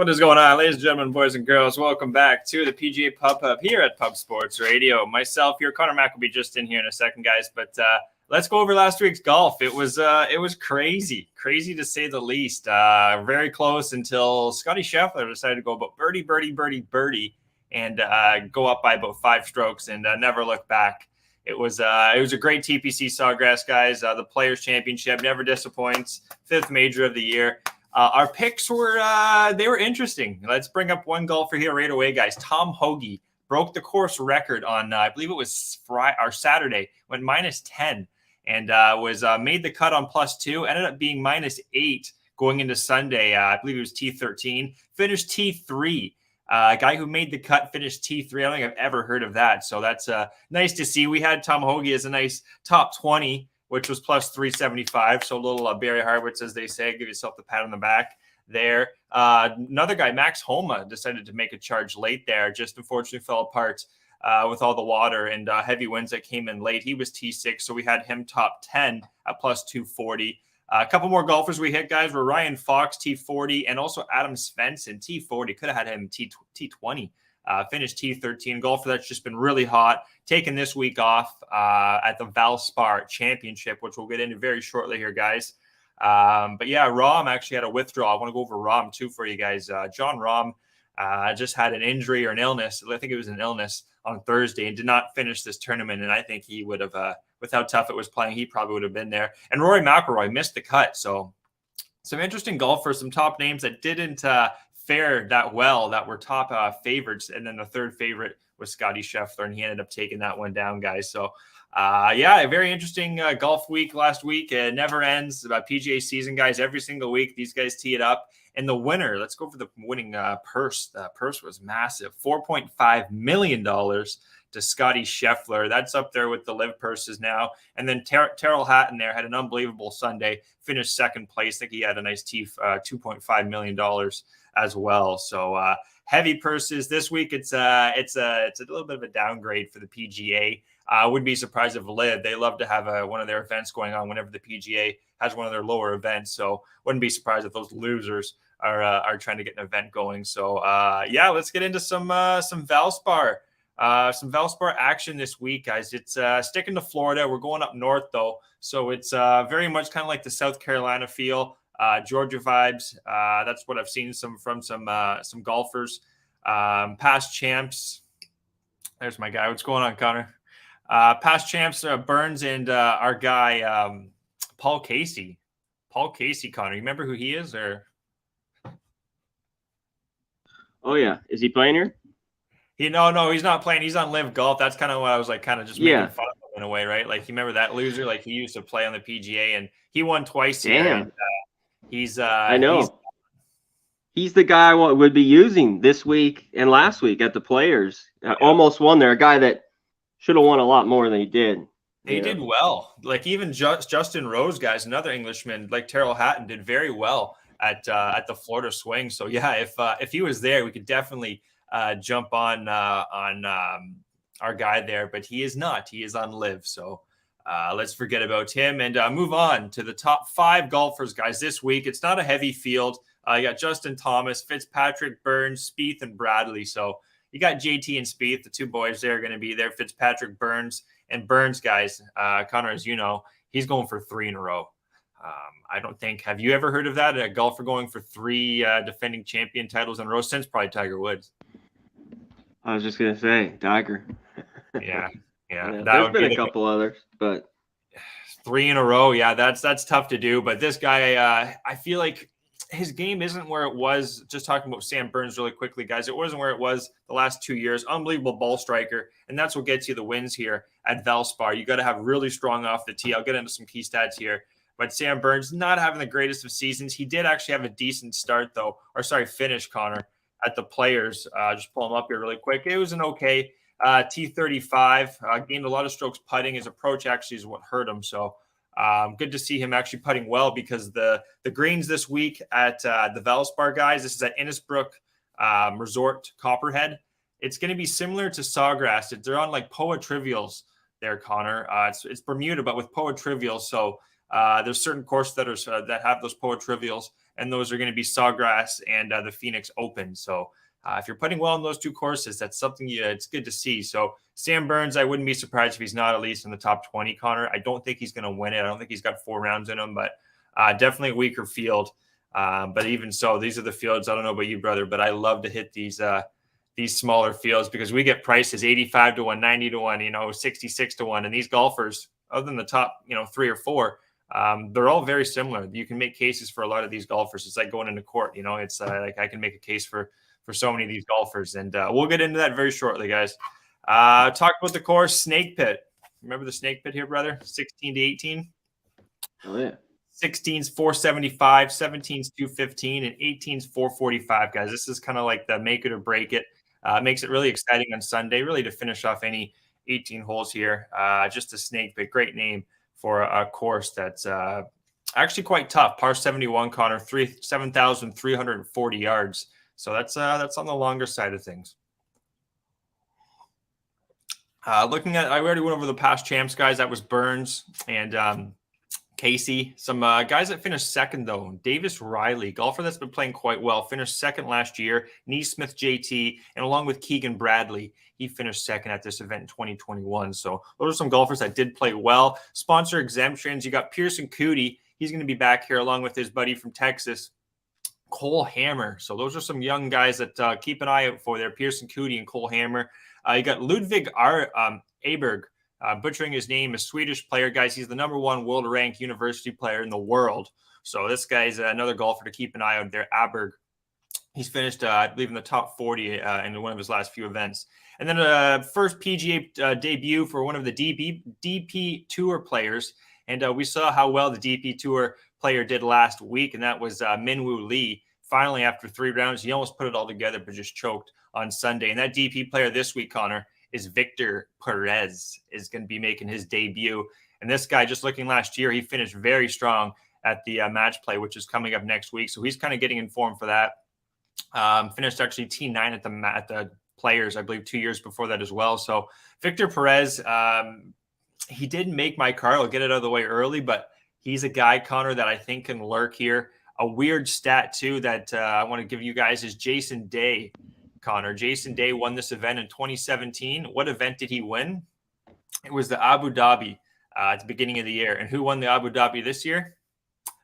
What is going on, ladies and gentlemen, boys and girls? Welcome back to the PGA Pub here at Pub Sports Radio. Myself here, Conor Mac will be just in here in a second, guys. But let's go over last week's golf. It was crazy to say the least. Very close until Scotty Scheffler decided to go about birdie, and go up by about 5 strokes and never look back. It was a great TPC Sawgrass, guys. The Players Championship never disappoints. 5th major of the year. Our picks were interesting. Let's bring up one golfer here right away, guys. Tom Hoge broke the course record on I believe it was Saturday. Went -10 and was made the cut on +2. Ended up being -8 going into Sunday. I believe it was T13. Finished T3. A guy who made the cut finished T3. I don't think I've ever heard of that. So that's nice to see. We had Tom Hoge as a nice top 20, which was +375. So a little Barry Harwitz, as they say. Give yourself the pat on the back there. Another guy, Max Homa, decided to make a charge late there. Just unfortunately fell apart with all the water and heavy winds that came in late. He was T6, so we had him top 10 at +240. A couple more golfers we hit, guys, were Ryan Fox, T40, and also Adam Svensson, T40. Could have had him T20. Finished T13. Golfer that's just been really hot. Taking this week off at the Valspar Championship, which we'll get into very shortly here, guys. But yeah, Rahm actually had a withdrawal. I want to go over Rahm too for you guys. John Rahm just had an injury or an illness. I think it was an illness on Thursday and did not finish this tournament. And I think he would have, with how tough it was playing, he probably would have been there. And Rory McIlroy missed the cut. So some interesting golfers, some top names that didn't fare that well, that were top favorites. And then the third favorite was Scotty Scheffler, and he ended up taking that one down, guys. So yeah, a very interesting golf week last week. It never ends. PGA season, guys. Every single week, these guys tee it up. And the winner, let's go for the winning purse. The purse was massive, $4.5 million to Scotty Scheffler. That's up there with the live purses now. And then Terrell Hatton there had an unbelievable Sunday, finished second place. I think he had a nice $2.5 million as well. So heavy purses this week. It's a little bit of a downgrade for the PGA. I wouldn't be surprised if Live, they love to have one of their events going on whenever the PGA has one of their lower events. So wouldn't be surprised if those losers are trying to get an event going. So yeah, let's get into some Valspar. Some Valspar action this week, guys. It's sticking to Florida. We're going up north though, so it's very much kind of like the South Carolina feel, Georgia vibes. That's what I've seen from some golfers, past champs. There's my guy. What's going on, Connor? Past champs, Burns, and our guy Paul Casey. Paul Casey, Connor. You remember who he is, or? Oh yeah, is he playing here? No, he's not playing. He's on Live Golf. That's kind of what I was like, kind of just making fun of him in a way, right? Like, you remember that loser? Like, he used to play on the PGA, and he won twice. Damn. Here, and, he's I know. He's the guy I would be using this week and last week at the Players. Almost won there. A guy that should have won a lot more than he did. He did well. Like, even Justin Rose, guys, another Englishman, like Terrell Hatton, did very well at the Florida Swing. So yeah, if he was there, we could definitely jump on our guy there, but he is not. He is on Live. So let's forget about him and move on to the top 5 golfers, guys, this week. It's not a heavy field. You got Justin Thomas, Fitzpatrick, Burns, Spieth, and Bradley. So you got JT and Spieth, the 2 boys there are going to be there. Fitzpatrick, Burns, and Burns, guys. Connor, as you know, he's going for 3 in a row. I don't think. Have you ever heard of that? A golfer going for 3 defending champion titles in a row since probably Tiger Woods. I was just gonna say Tiger. Yeah. There's been a couple others, but 3 in a row. Yeah, that's tough to do. But this guy, I feel like his game isn't where it was. Just talking about Sam Burns really quickly, guys. It wasn't where it was the last 2 years. Unbelievable ball striker, and that's what gets you the wins here at Valspar. You got to have really strong off the tee. I'll get into some key stats here. But Sam Burns not having the greatest of seasons. He did actually have a decent start, though. Finish, Connor, at the Players. Just pull him up here really quick. It was an okay T35. Gained a lot of strokes putting. His approach actually is what hurt him. So good to see him actually putting well, because the greens this week at the Valspar, guys, this is at Innisbrook Resort, Copperhead. It's going to be similar to Sawgrass. They're on like POA Trivials there, Connor. It's Bermuda, but with POA Trivials. So There's certain courses that have those Poa Trivials, and those are going to be Sawgrass and the Phoenix Open. So if you're putting well in those two courses, that's something it's good to see. So Sam Burns, I wouldn't be surprised if he's not at least in the top 20, Connor. I don't think he's going to win it. I don't think he's got 4 rounds in him, but definitely a weaker field. But even so, these are the fields. I don't know about you, brother, but I love to hit these smaller fields because we get prices 85 to 1, 90 to 1, 66 to 1. And these golfers, other than the top, 3 or 4, they're all very similar. You can make cases for a lot of these golfers. It's like going into court, it's like I can make a case for so many of these golfers. And we'll get into that very shortly, guys. Talk about the course, Snake Pit. Remember the Snake Pit here, brother? 16 to 18. Oh, yeah. 16's 475, 17's 215, and 18's 445, guys. This is kind of like the make it or break it. Makes it really exciting on Sunday, really to finish off any 18 holes here. Just a Snake Pit, great name for a course that's actually quite tough. Par 71, Connor, 7,340 yards. So that's on the longer side of things. Looking at, I already went over the past champs, guys. That was Burns and Casey. Some guys that finished second, though. Davis Riley, golfer that's been playing quite well, finished second last year. Neesmith JT, and along with Keegan Bradley, he finished second at this event in 2021. So those are some golfers that did play well. Sponsor exemptions. You got Pearson Cootie. He's going to be back here along with his buddy from Texas, Cole Hammer. So those are some young guys that keep an eye out for there. Pearson Cootie and Cole Hammer. You got Ludvig Aberg. Butchering his name, a Swedish player, guys. He's the #1 world-ranked university player in the world. So this guy's another golfer to keep an eye on there, Aberg. He's finished, I believe, in the top 40 in one of his last few events. And then first PGA debut for one of the DP Tour players. And we saw how well the DP Tour player did last week, and that was Minwoo Lee. Finally, after 3 rounds, he almost put it all together, but just choked on Sunday. And that DP player this week, Connor, is Victor Perez, is going to be making his debut. And this guy, just looking last year, he finished very strong at the match play, which is coming up next week. So he's kind of getting in form for that. Finished actually T9 at the Players, I believe, 2 years before that as well. So Victor Perez, he didn't make my card. I'll get it out of the way early, but he's a guy, Connor, that I think can lurk here. A weird stat, too, that I want to give you guys is Jason Day. Connor, Jason Day won this event in 2017. What event did he win? It was the Abu Dhabi at the beginning of the year. And who won the Abu Dhabi this year?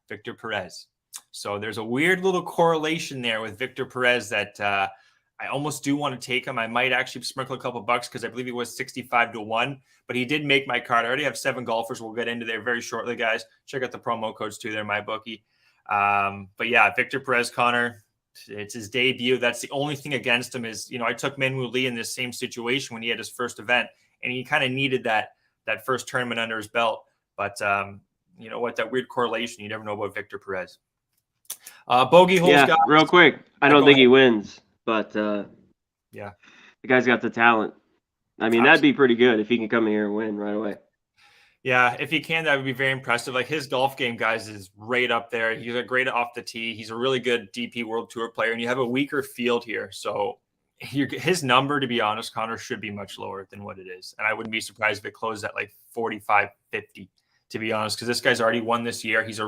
Victor Perez. So there's a weird little correlation there with Victor Perez that I almost do want to take him. I might actually sprinkle a couple bucks because I believe he was 65 to 1, but he did make my card. I already have 7 golfers. We'll get into there very shortly, guys. Check out the promo codes too there, my bookie. But yeah, Victor Perez, Connor, it's his debut. That's the only thing against him is, I took Minwoo Lee in this same situation when he had his first event, and he kind of needed that first tournament under his belt. But you know what? That weird correlation, you never know about Victor Perez. Bogey holes, yeah, guys. Real quick. I don't think he wins, but yeah, the guy's got the talent. I mean, that'd be pretty good if he can come here and win right away. Yeah, if he can, that would be very impressive. Like his golf game, guys, is right up there. He's a great off the tee. He's a really good DP World Tour player, and you have a weaker field here. So his number, to be honest, Connor, should be much lower than what it is. And I wouldn't be surprised if it closed at like 45, 50, to be honest, because this guy's already won this year. He's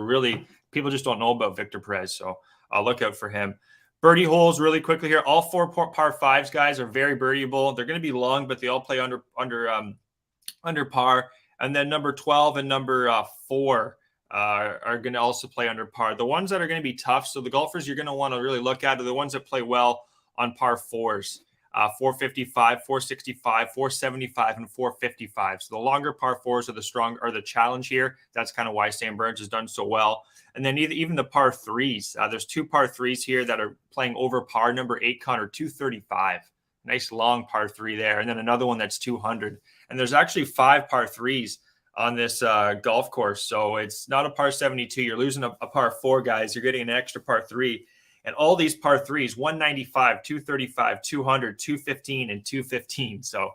people just don't know about Victor Perez. So I'll look out for him. Birdie holes really quickly here. All 4 par 5s, guys, are very birdieable. They're going to be long, but they all play under par. And then number 12 and number 4 are going to also play under par. The ones that are going to be tough, so the golfers you're going to want to really look at are the ones that play well on par 4s, 455, 465, 475, and 455. So the longer par 4s are the challenge here. That's kind of why Sam Burns has done so well. And then even the par 3s. There's 2 par 3s here that are playing over par. Number 8, Connor, 235. Nice long par 3 there. And then another one that's 200. And there's actually 5 par 3s on this golf course. So it's not a par 72. You're losing a par 4, guys. You're getting an extra par 3. And all these par 3s, 195, 235, 200, 215, and 215. So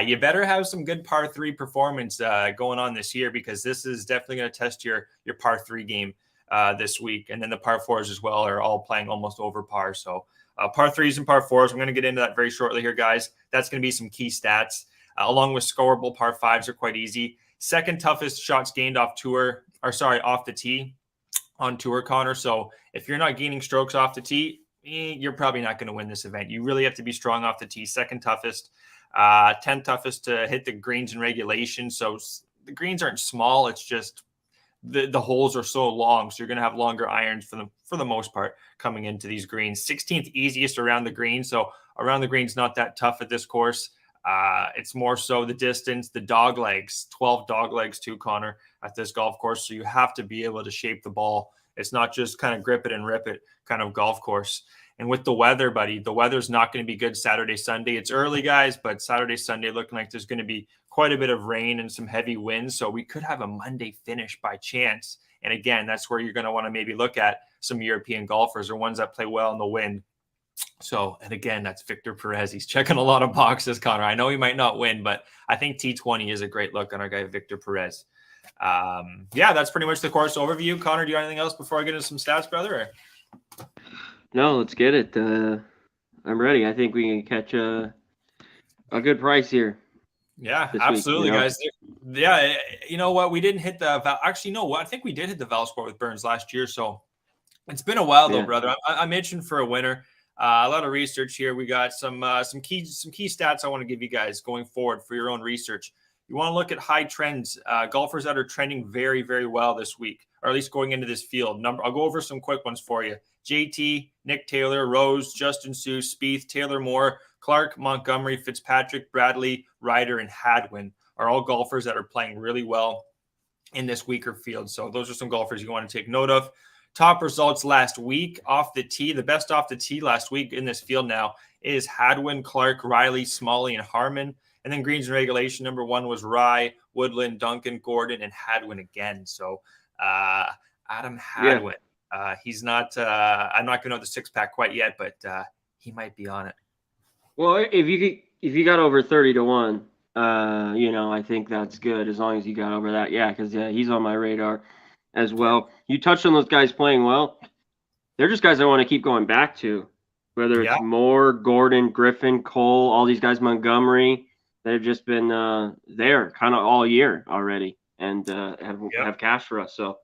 you better have some good par 3 performance going on this year, because this is definitely going to test your par 3 game this week. And then the par 4s as well are all playing almost over par. So par 3s and par 4s, I'm going to get into that very shortly here, guys. That's going to be some key stats. Along with scoreable par 5s are quite easy. Second toughest shots gained off tour off the tee on tour, Connor. So if you're not gaining strokes off the tee, you're probably not going to win this event. You really have to be strong off the tee. Second toughest, 10th toughest to hit the greens in regulation. So the greens aren't small. It's just the holes are so long. So you're going to have longer irons for the most part coming into these greens. 16th easiest around the green. So around the green's not that tough at this course. It's more so the distance, the dog legs, 12 dog legs too, Connor, at this golf course. So you have to be able to shape the ball. It's not just kind of grip it and rip it kind of golf course. And with the weather, buddy, the weather's not going to be good Saturday, Sunday. It's early, guys, but Saturday, Sunday looking like there's going to be quite a bit of rain and some heavy winds. So we could have a Monday finish by chance. And again, that's where you're going to want to maybe look at some European golfers or ones that play well in the wind. So, and again, that's Victor Perez. He's checking a lot of boxes, Connor. I know he might not win, but I think T20 is a great look on our guy, Victor Perez. Yeah, that's pretty much the course overview. Connor, do you have anything else before I get into some stats, brother? Or? No, let's get it. I'm ready. I think we can catch a good price here. Yeah, absolutely, week, guys. Yeah, you know what? We didn't hit the actually, no, what? I think we did hit the Valspar with Burns last year. So it's been a while, though, brother. I'm itching for a winner. A lot of research here. We got some key stats I want to give you guys going forward for your own research. You want to look at high trends, golfers that are trending very, very well this week, or at least going into this field. I'll go over some quick ones for you. JT, Nick Taylor, Rose, Justin Suh, Spieth, Taylor Moore, Clark, Montgomery, Fitzpatrick, Bradley, Ryder, and Hadwin are all golfers that are playing really well in this weaker field. So those are some golfers you want to take note of. Top results last week off the tee. The best off the tee last week in this field now is Hadwin, Clark, Riley, Smalley, and Harmon. And then greens and regulation, number one was Rye, Woodland, Duncan, Gordon, and Hadwin again. So Adam Hadwin, he's not, I'm not going to know the six-pack quite yet, but he might be on it. Well, if you got over 30-1, I think that's good as long as you got over that. Yeah, because he's on my radar as well. You touched on those guys playing well. They're just guys I want to keep going back to, whether it's Moore, Gordon, Griffin, Cole, all these guys, Montgomery. They've just been there kind of all year already and have cash for us. So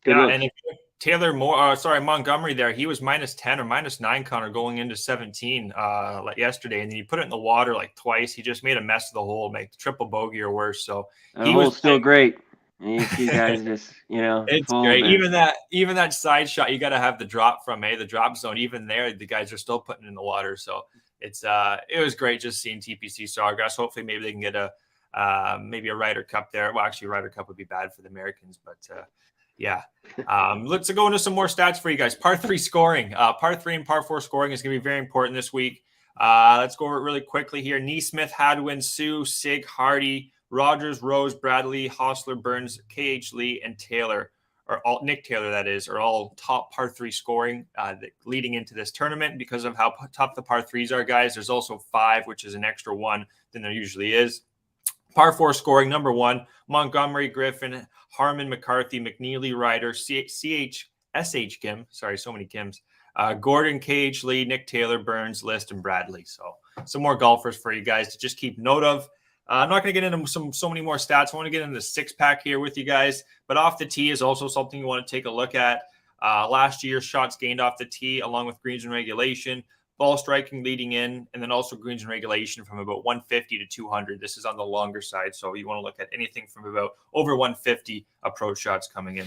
good luck. And if Taylor Montgomery there, he was -10 or -9, Connor, going into 17 like yesterday, and then he put it in the water like twice. He just made a mess of the hole, make triple bogey or worse. So he was still great. You see guys just, it's great. Even that side shot, you got to have the drop from the drop zone. Even there, the guys are still putting it in the water. So it was great just seeing TPC Sawgrass. Hopefully, maybe they can get maybe a Ryder Cup there. Well, actually, Ryder Cup would be bad for the Americans, but yeah. Let's go into some more stats for you guys. Par 3 scoring, par 3 and par 4 scoring is going to be very important this week. Let's go over it really quickly here. Neesmith, Hadwin, Suh, Sig, Hardy, Rogers, Rose, Bradley, Hostler, Burns, KH Lee, and Taylor, or all Nick Taylor, that is, are all top par 3 scoring leading into this tournament because of how tough the par 3s are, guys. There's also 5, which is an extra 1 than there usually is. Par 4 scoring, number 1, Montgomery, Griffin, Harmon, McCarthy, McNeely, Ryder, SH Kim. Sorry, so many Kims. Gordon, KH Lee, Nick Taylor, Burns, List, and Bradley. So some more golfers for you guys to just keep note of. I'm not going to get into so many more stats. I want to get into the six-pack here with you guys. But off the tee is also something you want to take a look at. Last year, shots gained off the tee along with greens and regulation, ball striking leading in, and then also greens and regulation from about 150 to 200. This is on the longer side, so you want to look at anything from about over 150 approach shots coming in.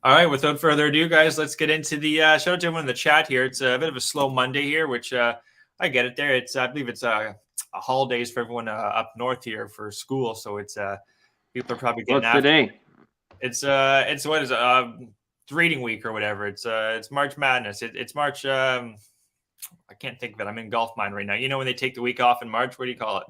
All right, without further ado, guys, let's get into the shout out to everyone in the chat here. It's a bit of a slow Monday here, which I get it there. I believe it's holidays for everyone up north here for school, so it's people are probably getting What's today? It's what is it? It's reading week or whatever. It's March Madness. It's March. I can't think of it. I'm in golf mind right now. You know when they take the week off in March? What do you call it?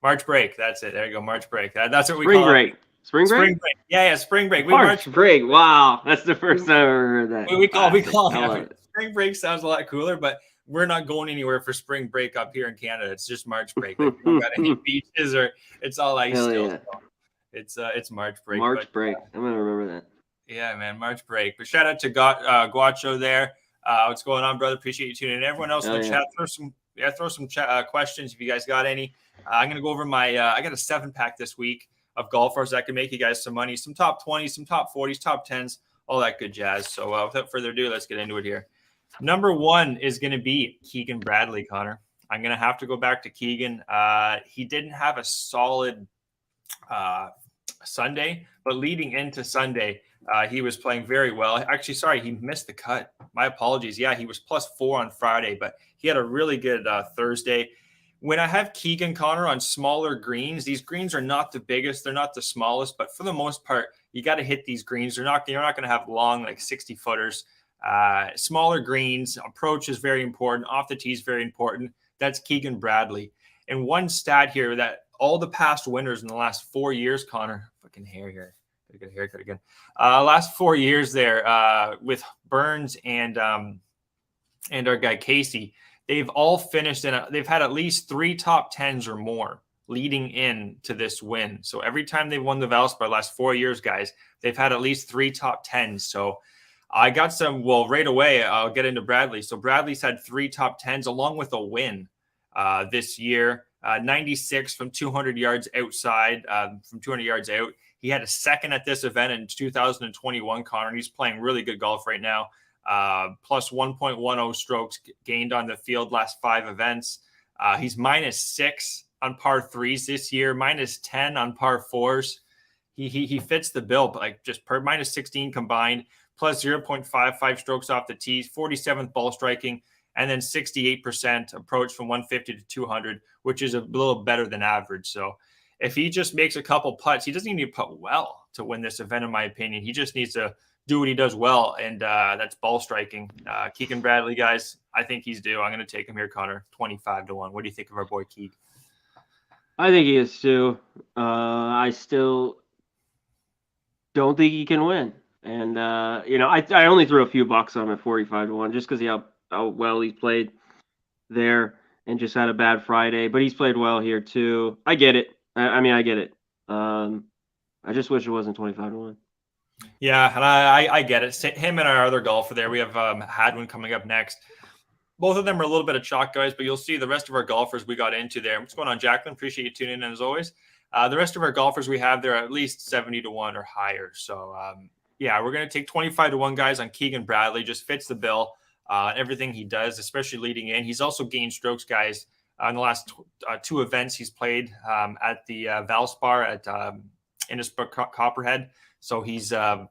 March break. That's it. There you go. March break. That's what we call it. Spring break? Yeah, spring break. March break. Wow, that's the first time I've ever heard that. We call it. Spring break sounds a lot cooler, but we're not going anywhere for spring break up here in Canada. It's just March break. Like, we don't got any beaches or it's all ice still. Yeah. So it's March break. Break. I'm gonna remember that. Yeah, man, March break. But shout out to Guacho there. What's going on, brother? Appreciate you tuning in. Everyone else in the chat, throw some questions if you guys got any. I'm gonna go over my. I got a 7-pack this week of golfers that can make you guys some money, some top 20s, some top 40s, top 10s, all that good jazz. So without further ado, let's get into it here. Number one is going to be Keegan Bradley, Connor. I'm going to have to go back to Keegan. He didn't have a solid Sunday, but leading into Sunday, he was playing very well. Actually, sorry, he missed the cut. My apologies. Yeah, he was +4 on Friday, but he had a really good Thursday. When I have Keegan, Connor, on smaller greens, these greens are not the biggest, they're not the smallest, but for the most part, you got to hit these greens. You're not going to have long, like 60 footers. Smaller greens, approach is very important. Off the tee is very important. That's Keegan Bradley. And one stat here that all the past winners in the last 4 years, Connor, fucking hair here. Gotta get a haircut again. Last 4 years there with Burns and our guy Casey, they've all finished they've had at least 3 top 10s or more leading in to this win. So every time they've won the Valspar last 4 years, guys, they've had at least 3 top 10s. So I got some, well, right away, I'll get into Bradley. So Bradley's had 3 top 10s along with a win this year. 96 from 200 yards outside, from 200 yards out. He had a second at this event in 2021, Connor, and he's playing really good golf right now. Plus 1.10 strokes gained on the field last 5 events. He's -6 on par 3s this year, -10 on par 4s. He fits the bill, but like just per -16 combined, plus 0.55 strokes off the tees, 47th ball striking, and then 68% approach from 150 to 200, which is a little better than average. So if he just makes a couple putts, he doesn't even need to putt well to win this event, in my opinion. He just needs to do what he does well, and that's ball striking. Keegan Bradley, guys, I think he's due. I'm going to take him here, Connor, 25-1. What do you think of our boy Keeg? I think he is too. I still don't think he can win. And, I only threw a few bucks on him at 45-1 just because how well he played there and just had a bad Friday. But he's played well here too. I get it. I get it. I just wish it wasn't 25-1. Yeah, and I get it. Him and our other golfer there. We have Hadwin coming up next. Both of them are a little bit of chalk, guys, but you'll see the rest of our golfers we got into there. What's going on, Jacqueline? Appreciate you tuning in as always. The rest of our golfers we have there are at least 70-1 or higher. So, yeah, we're going to take 25-1, guys, on Keegan Bradley. Just fits the bill. Everything he does, especially leading in. He's also gained strokes, guys, in the last 2 events he's played at the Valspar at Innisbrook Copperhead. So he's going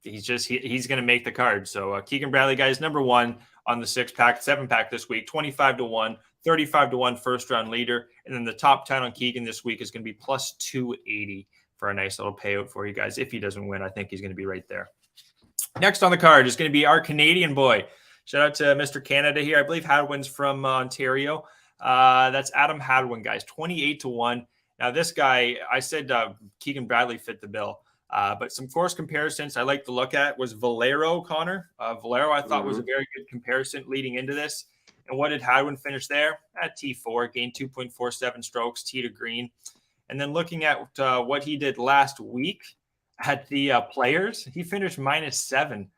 to make the card. So Keegan Bradley, guys, number 1 on the 6-pack, 7-pack this week, 25-1, 35-1 first round leader. And then the top 10 on Keegan this week is going to be plus 280 for a nice little payout for you guys. If he doesn't win, I think he's going to be right there. Next on the card is going to be our Canadian boy. Shout out to Mr. Canada here. I believe Hadwin's from Ontario. That's Adam Hadwin, guys, 28-1. Now, this guy, I said Keegan Bradley fit the bill. But some course comparisons I like to look at was Valero, Connor. Valero, I thought, was a very good comparison leading into this. And what did Hadwin finish there? At T4, gained 2.47 strokes, tee to green. And then looking at what he did last week at the Players, he finished -7.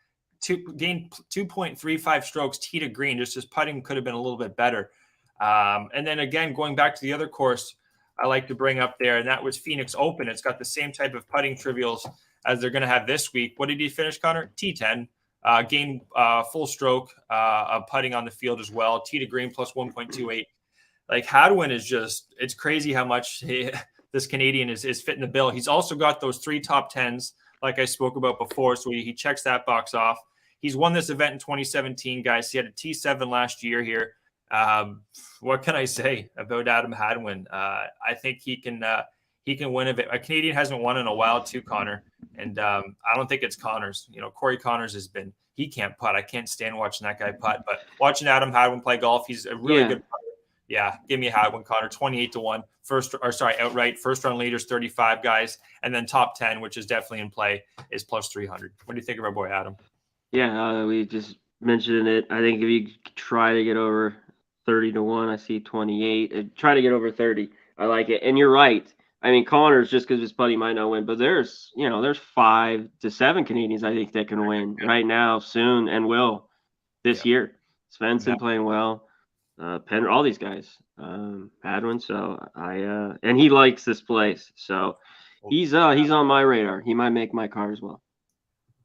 Gained 2.35 strokes, tee to green. Just his putting could have been a little bit better. And then again, going back to the other course I like to bring up there, and that was Phoenix Open. It's got the same type of putting trivials as they're going to have this week. What did he finish, Connor? T10. Gained full stroke of putting on the field as well. Tee to green plus 1.28. Like Hadwin is just, it's crazy how much this Canadian is fitting the bill. He's also got those 3 top 10s, like I spoke about before. So he checks that box off. He's won this event in 2017, guys. He had a T7 last year here. What can I say about Adam Hadwin? I think he can win a bit. A Canadian hasn't won in a while too, Connor. And I don't think it's Connor's. Corey Connors he can't putt. I can't stand watching that guy putt. But watching Adam Hadwin play golf, he's a really good putter. Yeah, give me Hadwin, Connor, 28-1. Outright. First round leaders, 35 guys. And then top 10, which is definitely in play, is plus 300. What do you think of our boy Adam? Yeah, we just mentioned it. I think if you try to get over 30-1, I see 28. Try to get over 30. I like it. And you're right. I mean, Connor's just because his buddy might not win, but there's 5 to 7 Canadians I think that can win right now, soon, and will this year. Svensson playing well, Penn, all these guys, Hadwin. So and he likes this place. So He's on my radar. He might make my card as well.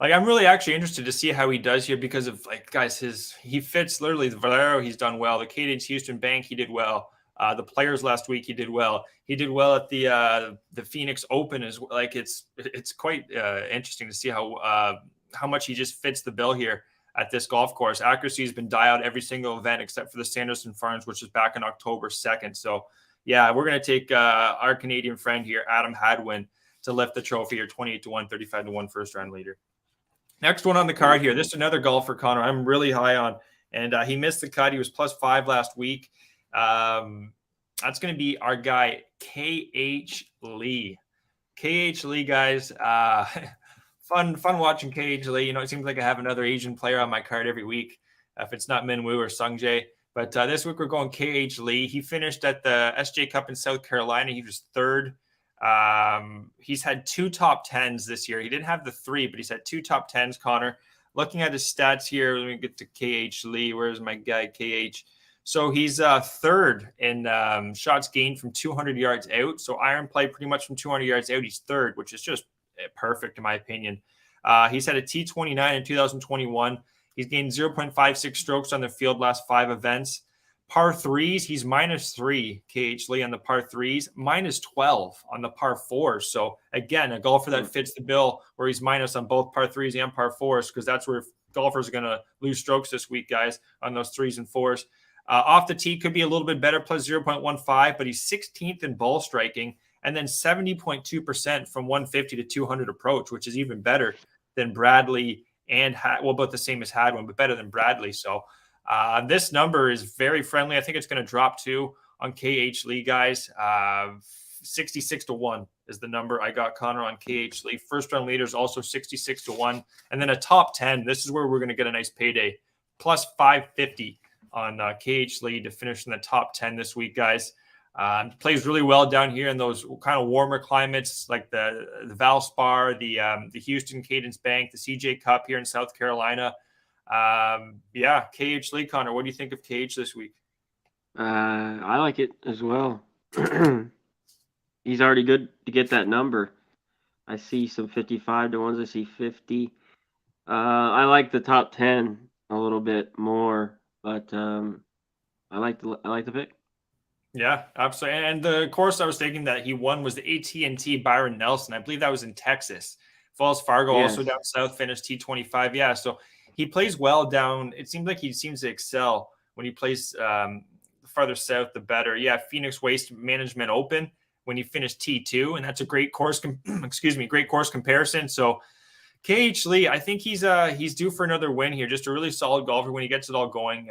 Like, I'm really actually interested to see how he does here because of, like, guys, he fits literally the Valero. He's done well. The Cadians Houston Bank, he did well. The Players last week, he did well. He did well at the Phoenix Open as well. Like, it's quite interesting to see how much he just fits the bill here at this golf course. Accuracy has been dialed every single event except for the Sanderson Farms, which is back on October 2nd. So, yeah, we're going to take our Canadian friend here, Adam Hadwin, to lift the trophy here, 28-1, 35-1 first round leader. Next one on the card here. This is another golfer, Connor, I'm really high on. And he missed the cut. He was +5 last week. That's going to be our guy, K.H. Lee. K.H. Lee, guys. Fun watching K.H. Lee. It seems like I have another Asian player on my card every week, if it's not Minwoo or Sungjae. But this week we're going K.H. Lee. He finished at the SJ Cup in South Carolina. He was third. He's had 2 top 10s this year. He didn't have the 3, but he's had 2 top 10s, Connor. Looking at his stats here, let me get to KH Lee. Where's my guy, KH? So he's third in shots gained from 200 yards out. So iron play pretty much from 200 yards out. He's third, which is just perfect in my opinion. He's had a T29 in 2021. He's gained 0.56 strokes on the field last 5 events. Par 3s, he's -3, KH Lee on the par 3s, -12 on the par 4s. So, again, a golfer that fits the bill where he's minus on both par 3s and par 4s, because that's where golfers are going to lose strokes this week, guys, on those 3s and 4s. Off the tee could be a little bit better, plus 0.15, but he's 16th in ball striking, and then 70.2% from 150 to 200 approach, which is even better than Bradley and about the same as Hadwin, but better than Bradley. So, this number is very friendly. I think it's going to drop too on KH Lee, guys. 66-1 is the number I got, Connor, on KH Lee. First round leaders also 66-1. And then a top 10. This is where we're going to get a nice payday. Plus 550 on KH Lee to finish in the top 10 this week, guys. Plays really well down here in those kind of warmer climates like the Valspar, the Houston Cadence Bank, the CJ Cup here in South Carolina. KH Lee, Connor, what do you think of KH this week? I like it as well. He's already good to get that number. I see some 55-1s. I see 50. I like the top 10 a little bit more, but I like the pick. Yeah, absolutely. And the course I was thinking that he won was the AT&T Byron Nelson. I believe that was in Texas. Falls Fargo, also down south, finished T25. Yeah, so he plays well down. It seems like he seems to excel when he plays the farther south, the better. Yeah, Phoenix Waste Management Open when he finished T2, and that's a great course. Great course comparison. So KH Lee, I think he's due for another win here. Just a really solid golfer when he gets it all going.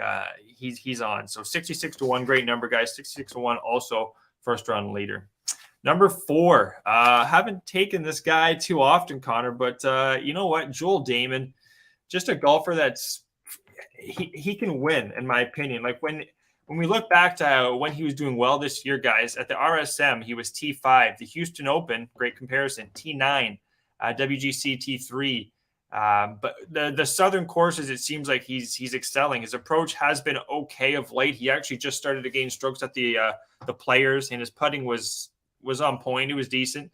He's on. So 66-1, great number, guys. 66-1, also first round leader. Number 4. Haven't taken this guy too often, Connor, but you know what? Joel Damon. Just a golfer that's he can win, in my opinion. Like when we look back to when he was doing well this year, guys, at the RSM, he was T5. The Houston Open, great comparison, T9. WGC T3. But the Southern courses, it seems like he's excelling. His approach has been okay of late. He actually just started to gain strokes at the Players, and his putting was on point. It was decent.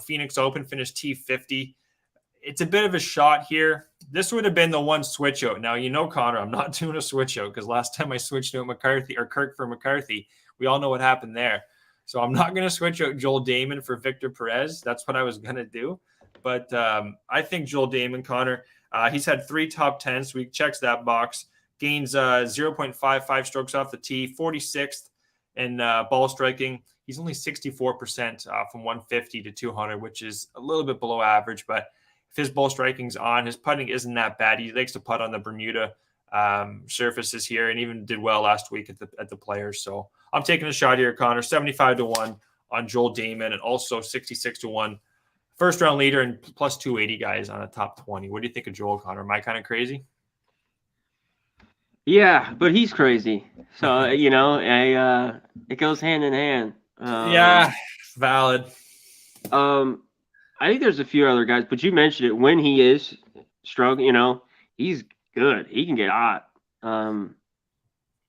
Phoenix Open finished T50. It's a bit of a shot here. This would have been the one switch out. Now, Connor, I'm not doing a switch out because last time I switched out Kirk for McCarthy, we all know what happened there. So I'm not going to switch out Joel Damon for Victor Perez. That's what I was going to do. But I think Joel Damon, Connor, he's had 3 top 10s, so he checks that box. Gains 0.55 strokes off the tee, 46th in ball striking. He's only 64% from 150 to 200, which is a little bit below average. But if his ball striking's on, his putting isn't that bad. He likes to putt on the Bermuda surfaces here, and even did well last week at the Players. So I'm taking a shot here, Connor. 75-1 on Joel Damon, and also 66-1 first round leader and plus 280 guys on a top 20. What do you think of Joel, Connor? Am I kind of crazy? Yeah, but he's crazy. So it goes hand in hand. Yeah, valid. I think there's a few other guys, but you mentioned it. When he is struggling, he's good. He can get hot. And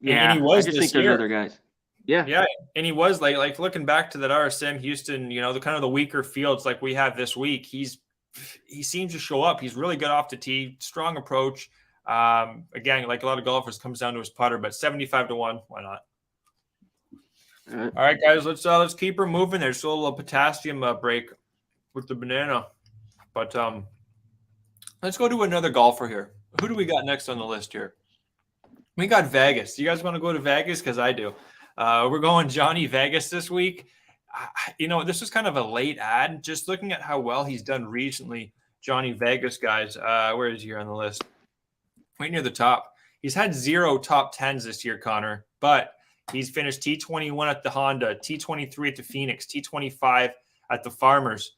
he was I just this think year. there's other guys. Yeah, and he was like looking back to that RSM Houston, the kind of the weaker fields like we have this week. He seems to show up. He's really good off the tee, strong approach. Again, like a lot of golfers, comes down to his putter, but 75-1, why not? All right, guys, let's keep her moving. There's still a little potassium break with the banana, but let's go to another golfer here. Who do we got next on the list here? We got Vegas. You guys want to go to Vegas? Because I do. We're going Johnny Vegas this week. This was kind of a late ad. Just looking at how well he's done recently, Johnny Vegas, guys. Where is he here on the list? Right near the top. He's had 0 top 10s this year, Connor, but he's finished T21 at the Honda, T23 at the Phoenix, T25 at the Farmers,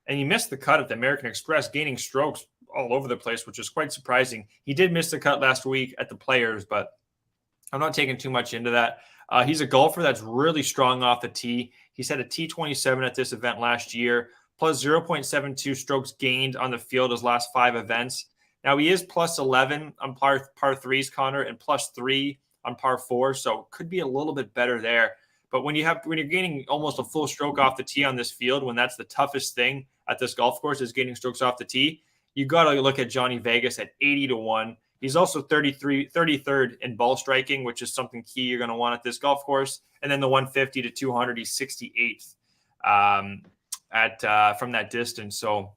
and he missed the cut at the American Express, gaining strokes all over the place, which is quite surprising. He did miss the cut last week at the Players, but I'm not taking too much into that. He's a golfer that's really strong off the tee. He's had a T27 at this event last year, plus 0.72 strokes gained on the field his last 5 events. Now, he is plus 11 on par 3s, Connor, and plus 3 on par 4, so could be a little bit better there. But when you're gaining almost a full stroke off the tee on this field, when that's the toughest thing at this golf course is getting strokes off the tee, you got to look at Johnny Vegas at 80-1. He's also 33rd in ball striking, which is something key you're going to want at this golf course. And then the 150 to 200, he's 68th from that distance. So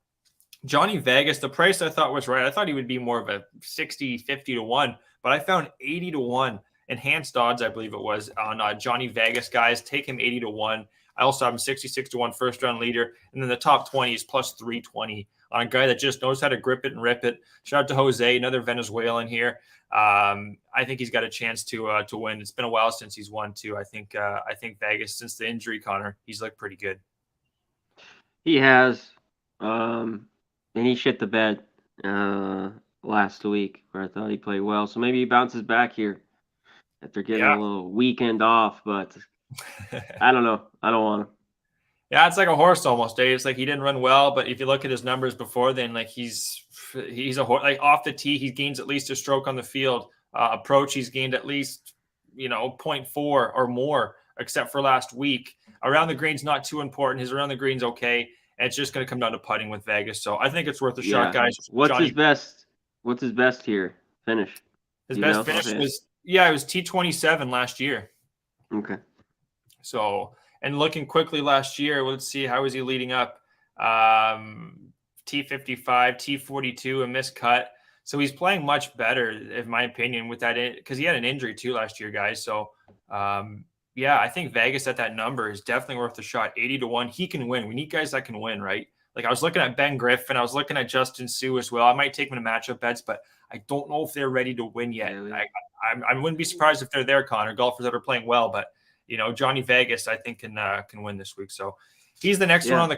Johnny Vegas, the price I thought was right. I thought he would be more of a 60, 50-1, but I found 80-1 enhanced odds, I believe it was, on Johnny Vegas, guys. Take him 80-1. I also have him 66-1 first round leader. And then the top 20 is plus 320 on a guy that just knows how to grip it and rip it. Shout out to Jose, another Venezuelan here. I think he's got a chance to win. It's been a while since he's won too. I think Vegas, since the injury, Connor, he's looked pretty good. He has, and he shit the bed last week where I thought he played well. So maybe he bounces back here after getting a little weekend off. But I don't know. I don't want him. Yeah, it's like a horse almost. It's like he didn't run well, but if you look at his numbers before then, like he's a horse. Like off the tee, he gains at least a stroke on the field. Approach, he's gained at least 0.4 or more, except for last week. Around the green's not too important. His around the green's okay, and it's just going to come down to putting with Vegas. So I think it's worth a shot, guys. What's his best here finish? His best finish was it was T27 last year. Okay. So. And looking quickly last year, let's see, how was he leading up? T55, T42, a missed cut. So he's playing much better, in my opinion, with that, because he had an injury too last year, guys. So, I think Vegas at that number is definitely worth a shot. 80-1, he can win. We need guys that can win, right? Like I was looking at Ben Griffin, I was looking at Justin Sue as well. I might take them to matchup bets, but I don't know if they're ready to win yet. I wouldn't be surprised if they're there, Connor, golfers that are playing well, but Johnny Vegas, I think, can win this week. So he's the next one on the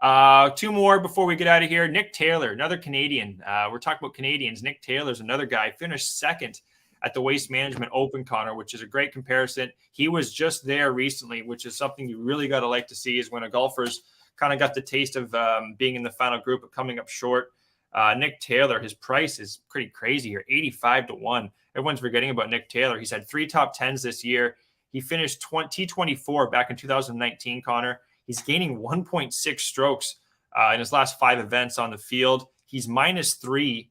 card. 2 more before we get out of here. Nick Taylor, another Canadian. We're talking about Canadians. Nick Taylor's another guy. Finished second at the Waste Management Open, Connor, which is a great comparison. He was just there recently, which is something you really got to like to see, is when a golfer's kind of got the taste of being in the final group but coming up short. Nick Taylor, his price is pretty crazy here, 85-1. Everyone's forgetting about Nick Taylor. He's had 3 top 10s this year. He finished T24 back in 2019, Connor. He's gaining 1.6 strokes in his last 5 events on the field. He's -3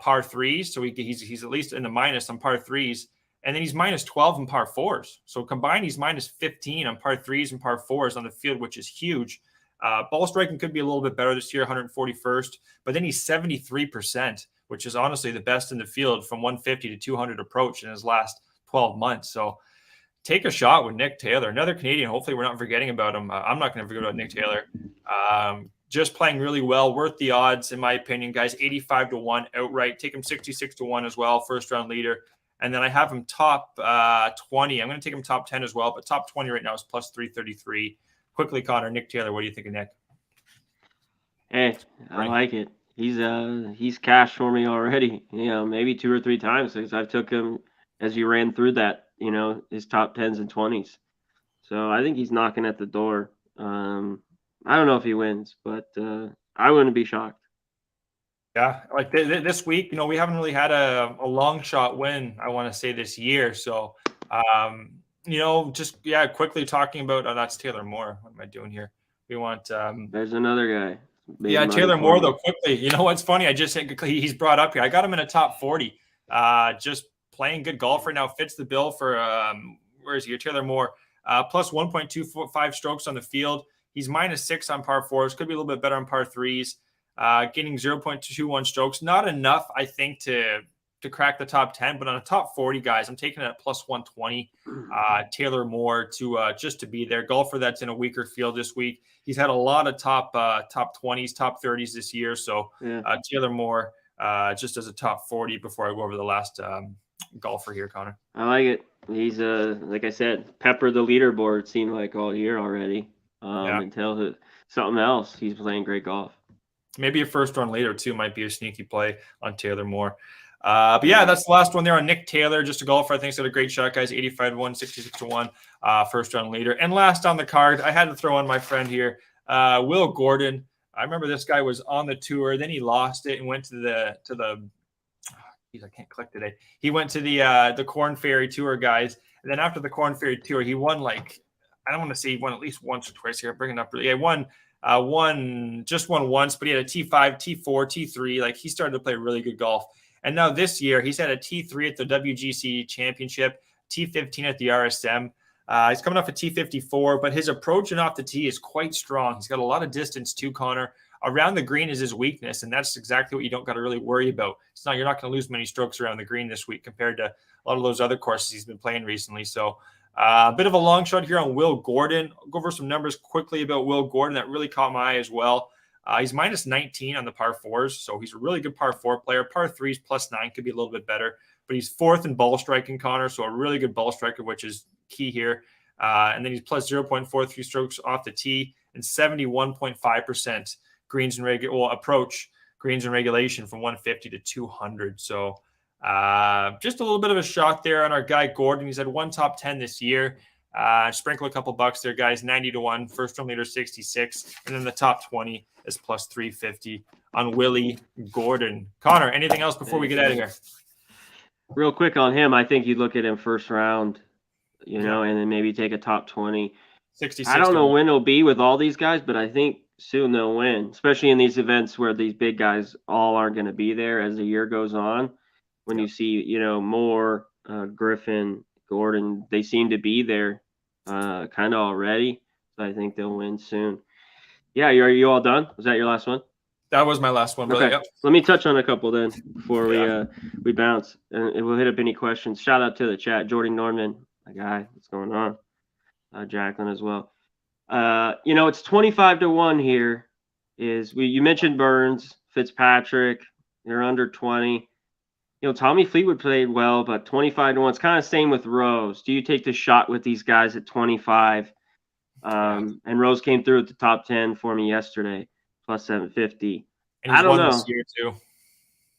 par 3s, so he's at least in the minus on par 3s. And then he's -12 in par 4s. So combined, he's -15 on par 3s and par 4s on the field, which is huge. Ball striking could be a little bit better this year, 141st. But then he's 73%, which is honestly the best in the field from 150 to 200 approach in his last 12 months. So take a shot with Nick Taylor, another Canadian. Hopefully we're not forgetting about him. I'm not going to forget about Nick Taylor. Just playing really well, worth the odds, in my opinion, guys. 85-1 outright. Take him 66-1 as well, first round leader. And then I have him top 20. I'm going to take him top 10 as well, but top 20 right now is plus 333. Quickly, Connor, Nick Taylor, what do you think of Nick? Hey, I like it. He's cashed for me already. Maybe 2 or 3 times since I took him as you ran through that. His top 10s and 20s. So I think he's knocking at the door. I don't know if he wins, but I wouldn't be shocked. Yeah, like this week, we haven't really had a long shot win, I want to say, this year. So just quickly talking about. Oh, that's Taylor Moore. What am I doing here? We want. There's another guy. Taylor Moore though. Quickly, what's funny? He's brought up here. I got him in a top 40. Just playing good golf right now. Fits the bill for where is he? Taylor Moore. Plus 1.25 strokes on the field. He's -6 on par fours. Could be a little bit better on par threes. Getting 0.21 strokes. Not enough, I think, to crack the top 10, but on a top 40, guys, I'm taking it at plus 120. Taylor Moore to just to be there. Golfer that's in a weaker field this week. He's had a lot of top 20s, top 30s this year. So Taylor Moore just as a top 40 before I go over the last golfer here, Connor. I like it. He's like I said, pepper the leaderboard. It seemed like all year already. Until something else, he's playing great golf. Maybe a first round leader too might be a sneaky play on Taylor Moore. But that's the last one there on Nick Taylor, just a golfer. I think he's got a great shot, guys. 85-1, 66-1, first round leader. And last on the card, I had to throw on my friend here, Will Gordon. I remember this guy was on the tour, then he lost it and went to the. Geez, I can't click today. He went to the Corn Ferry Tour, guys, and then after the Corn Ferry Tour, he won I don't want to say he won at least once or twice here. Bring it up. Yeah, won once, but he had a T5, T4, T3. He started to play really good golf. And now this year, he's had a T3 at the WGC Championship, T15 at the RSM. He's coming off a T54, but his approach and off the tee is quite strong. He's got a lot of distance too, Connor. Around the green is his weakness, and that's exactly what you don't got to really worry about. You're not going to lose many strokes around the green this week compared to a lot of those other courses he's been playing recently. So a bit of a long shot here on Will Gordon. I'll go over some numbers quickly about Will Gordon that really caught my eye as well. He's -19 on the par fours, so he's a really good par four player. Par threes +9 could be a little bit better, but he's fourth in ball striking, Connor, so a really good ball striker, which is key here. And then he's plus 0.43 strokes off the tee and 71.5% greens and approach greens and regulation from 150 to 200. So just a little bit of a shot there on our guy Gordon. He's had one top 10 this year. Sprinkle a couple bucks there, guys. 90-1, first round leader 66, and then the top 20 is plus 350 on Willie Gordon. Connor, anything else before we get out of here? Real quick on him, I think you look at him first round, and then maybe take a top 20. 66. I don't know when it'll be with all these guys, but I think soon they'll win, especially in these events where these big guys all aren't going to be there as the year goes on. When you see, Moore, Griffin, Gordon, they seem to be there kind of already. So I think they'll win soon. Yeah, are you all done? Was that your last one? That was my last one. Really. Okay. Yep. Let me touch on a couple then before we bounce. And we'll hit up any questions. Shout out to the chat. Jordy Norman, my guy. What's going on? Jacqueline as well. It's 25-1 here. You mentioned Burns, Fitzpatrick. They're under 20. Tommy Fleetwood played well, but 25-1. It's kind of same with Rose. Do you take the shot with these guys at 25? And Rose came through at the top 10 for me yesterday, plus 750. And he's I don't won know. This year too.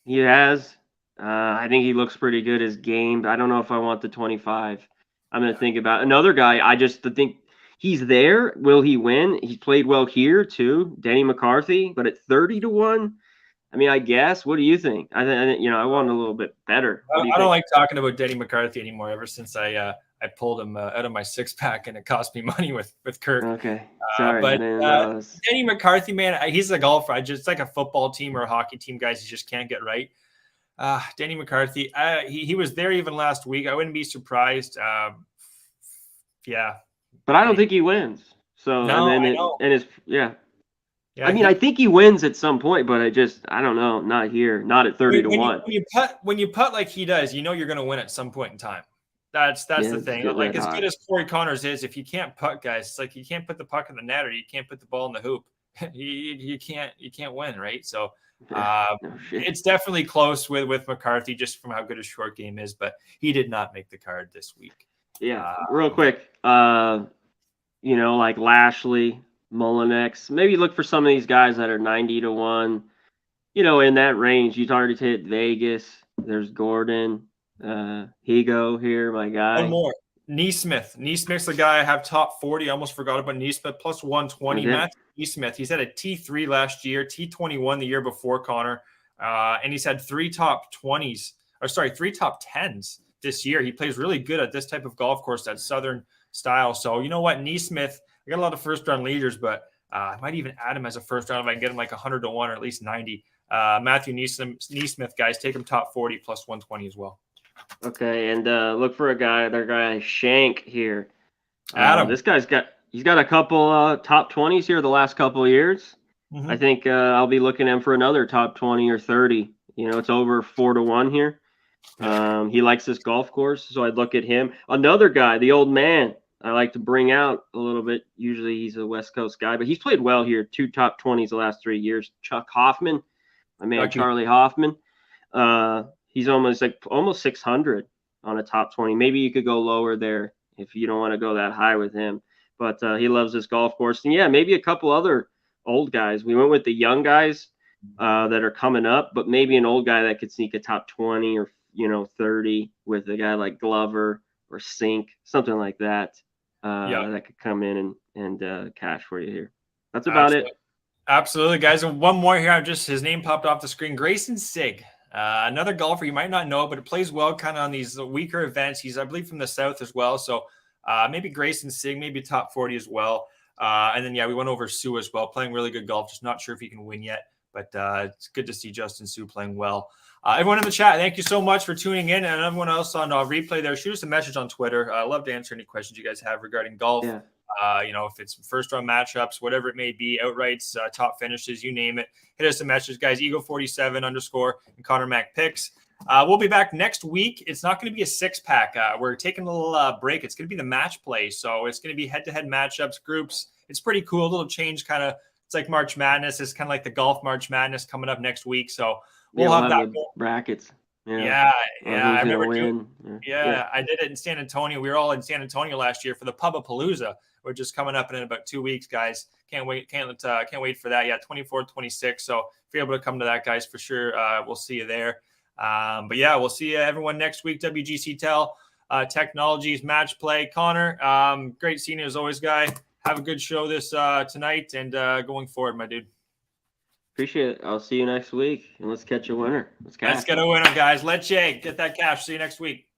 He has. I think he looks pretty good as game. I don't know if I want the 25. I'm going to think about another guy. I just think he's there. Will he win? He's played well here too. Denny McCarthy, but at 30-1. I mean, I guess. What do you think? I want a little bit better. I don't like talking about Denny McCarthy anymore. Ever since I pulled him out of my six pack and it cost me money with Kurt. Okay, sorry. But Denny McCarthy, man, he's a golfer. It's like a football team or a hockey team, guys. You just can't get right. Denny McCarthy, he was there even last week. I wouldn't be surprised. Yeah, but I don't think he wins. So no, Yeah, I mean, I think he wins at some point, but I don't know. Not here. Not at 30-1. When you putt like he does, you're going to win at some point in time. That's the thing. Like as good as Corey Connors is, if you can't putt, guys, it's like you can't put the puck in the net or you can't put the ball in the hoop. you can't win, right? So it's definitely close with McCarthy just from how good his short game is, but he did not make the card this week. Yeah, real quick, like Lashley, Mullinex, maybe look for some of these guys that are 90-1, in that range. You'd already hit Vegas. There's Gordon, Higo here, my guy. One more. Neesmith. Neesmith's the guy I have top 40. I almost forgot about Neesmith, plus 120. Matt Neesmith, he's had a T3 last year, T21 the year before, Connor. And he's had three top 10s this year. He plays really good at this type of golf course, that southern style. So you know what, Neesmith, I got a lot of first round leaders, but I might even add him as a first round if I can get him like 100 to 1 or at least 90. Matthew Neesmith, guys, take him top 40 plus 120 as well. Okay, and look for their guy Shank here. Adam, this guy's got a couple top 20s here the last couple of years. I think I'll be looking at him for another top 20 or 30. You know, it's over 4 to 1 here. He likes this golf course, so I'd look at him. Another guy, the old man, I like to bring out a little bit. Usually he's a West Coast guy, but he's played well here. 2 top 20s the last 3 years. Chuck Hoffman, my man, Charlie Hoffman. He's almost 600 on a top 20. Maybe you could go lower there if you don't want to go that high with him. But he loves this golf course. And yeah, maybe a couple other old guys. We went with the young guys that are coming up, but maybe an old guy that could sneak a top 20 or 30 with a guy like Glover or Sink, something like that. That could come in and cash for you here. That's about it. Absolutely, guys. And one more here. His name popped off the screen. Grayson Sigg. Another golfer you might not know, but it plays well kind of on these weaker events. He's, I believe, from the south as well. So maybe Grayson Sigg, maybe top 40 as well. And then, we went over Sue as well, playing really good golf. Just not sure if he can win yet, but it's good to see Justin Sue playing well. Everyone in the chat, thank you so much for tuning in. And everyone else on replay there, shoot us a message on Twitter. I love to answer any questions you guys have regarding golf. Yeah. If it's first round matchups, whatever it may be, outrights, top finishes, you name it, hit us a message, guys. Eagle47_ and Conor Mac picks. We'll be back next week. It's not going to be a 6-pack. We're taking a little break. It's going to be the match play. So it's going to be head-to-head matchups, groups. It's pretty cool. A little change kind of. It's like March Madness. It's kind of like the golf March Madness coming up next week. So we'll have that. Brackets. Yeah. I remember I did it in San Antonio. We were all in San Antonio last year for the Pubbapalooza, which is coming up in about 2 weeks, guys. Can't wait for that. 24th, 26th. So if you're able to come to that, guys, for sure, we'll see you there. We'll see everyone next week. WGC Tel Technologies match play. Connor, great seeing you as always, guy. Have a good show this tonight and going forward, my dude. Appreciate it. I'll see you next week, and let's catch a winner. Let's get a winner, guys. Let's get that cash. See you next week.